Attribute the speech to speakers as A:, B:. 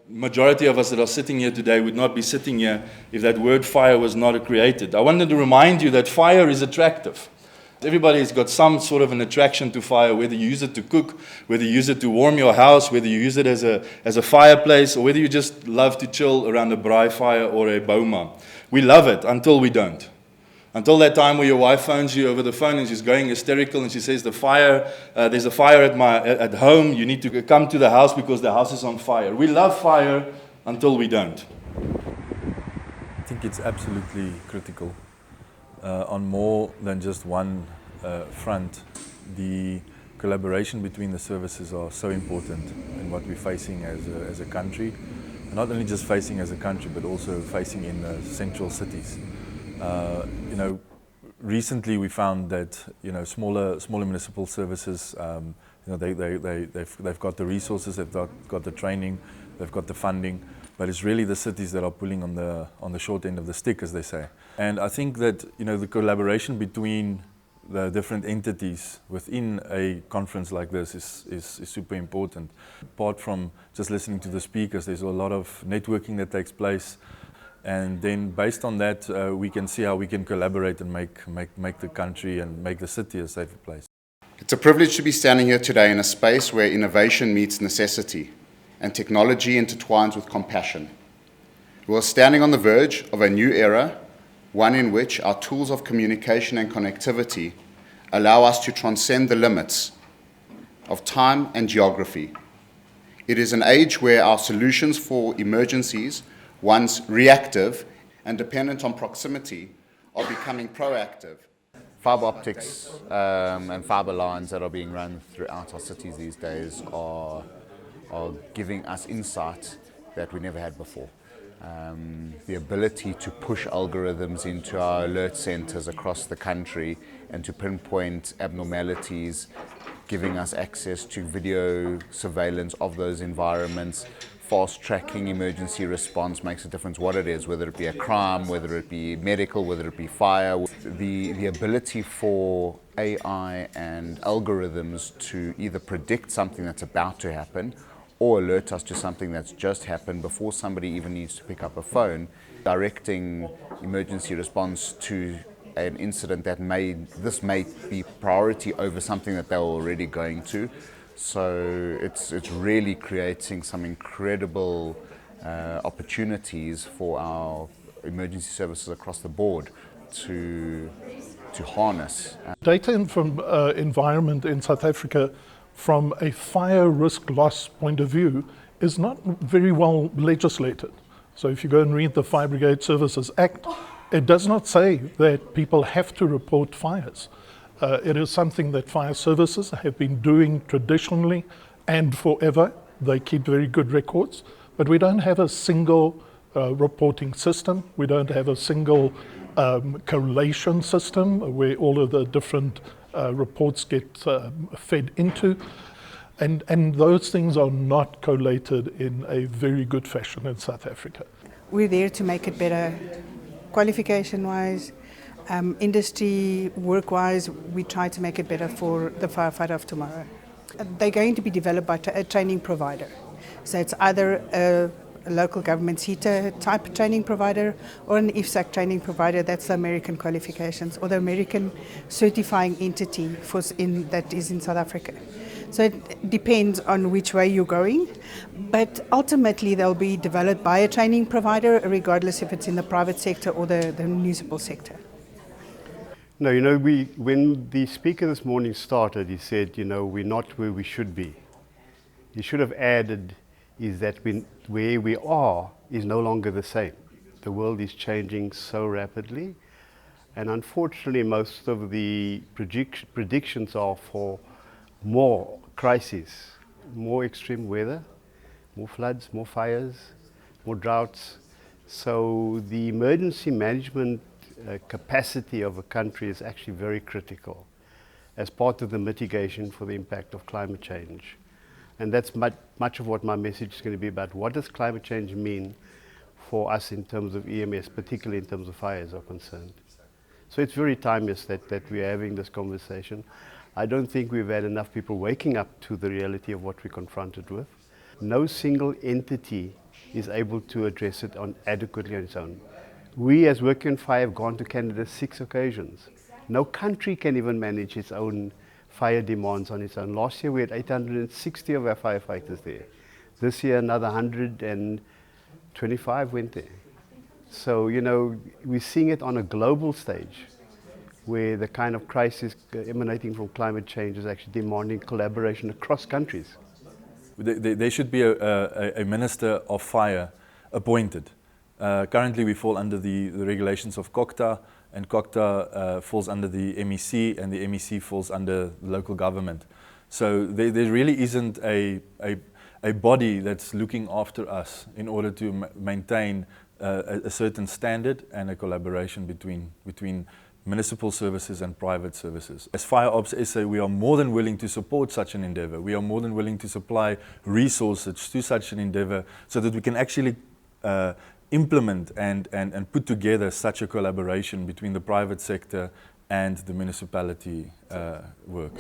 A: majority of us that are sitting here today would not be sitting here if that word fire was not created. I wanted to remind you that fire is attractive. Everybody's got some sort of an attraction to fire, whether you use it to cook, whether you use it to warm your house, whether you use it as a fireplace, or whether you just love to chill around a braai fire or a boma. We love it until we don't. Until that time where your wife phones you over the phone and she's going hysterical and she says, there's a fire at home, you need to come to the house because the house is on fire. We love fire until we don't.
B: I think it's absolutely critical on more than just one front. The collaboration between the services are so important in what we're facing as a country. Not only just facing as a country, but also facing in the central cities. Recently we found that smaller municipal services, they've got the resources, they've got the training, they've got the funding, but it's really the cities that are pulling on the short end of the stick, as they say. And I think that the collaboration between the different entities within a conference like this is super important. Apart from just listening to the speakers, there's a lot of networking that takes place. And then based on that, we can see how we can collaborate and make the country and make the city a safer place.
C: It's a privilege to be standing here today in a space where innovation meets necessity and technology intertwines with compassion. We are standing on the verge of a new era, one in which our tools of communication and connectivity allow us to transcend the limits of time and geography. It is an age where our solutions for emergencies, once reactive and dependent on proximity, are becoming proactive.
D: Fibre optics and fibre lines that are being run throughout our cities these days are giving us insight that we never had before. The ability to push algorithms into our alert centres across the country and to pinpoint abnormalities, giving us access to video surveillance of those environments. Fast tracking emergency response makes a difference what it is, whether it be a crime, whether it be medical, whether it be fire. The ability for AI and algorithms to either predict something that's about to happen or alert us to something that's just happened before somebody even needs to pick up a phone, directing emergency response to an incident that may be priority over something that they were already going to. So it's really creating some incredible opportunities for our emergency services across the board to harness.
E: Data from environment in South Africa from a fire risk loss point of view is not very well legislated. So if you go and read the Fire Brigade Services Act, it does not say that people have to report fires. It is something that fire services have been doing traditionally and forever. They keep very good records, but we don't have a single reporting system. We don't have a single correlation system where all of the different reports get fed into. And those things are not collated in a very good fashion in South Africa.
F: We're there to make it better, qualification-wise, industry, work-wise. We try to make it better for the firefighter of tomorrow. They're going to be developed by a training provider. So it's either a local government CETA type training provider or an IFSAC training provider. That's the American qualifications, or the American certifying entity that is in South Africa. So it depends on which way you're going, but ultimately they'll be developed by a training provider, regardless if it's in the private sector or the municipal sector.
G: No, when the speaker this morning started, he said, we're not where we should be. He should have added is that where we are is no longer the same. The world is changing so rapidly, and unfortunately most of the predictions are for more crises, more extreme weather, more floods, more fires, more droughts. So the emergency management capacity of a country is actually very critical as part of the mitigation for the impact of climate change. And that's much of what my message is going to be about. What does climate change mean for us in terms of EMS, particularly in terms of fires are concerned? So it's very timeless that we're having this conversation. I don't think we've had enough people waking up to the reality of what we're confronted with. No single entity is able to address it adequately on its own. We as Working on Fire have gone to Canada 6 occasions. No country can even manage its own fire demands on its own. Last year we had 860 of our firefighters there. This year another 125 went there. So, you know, we're seeing it on a global stage where the kind of crisis emanating from climate change is actually demanding collaboration across countries.
B: There should be a Minister of Fire appointed. Currently we fall under the regulations of COCTA, and COCTA falls under the MEC, and the MEC falls under the local government. So there really isn't a body that's looking after us in order to maintain a certain standard and a collaboration between municipal services and private services. As Fire Ops SA, we are more than willing to support such an endeavour. We are more than willing to supply resources to such an endeavour so that we can actually implement and put together such a collaboration between the private sector and the municipality work.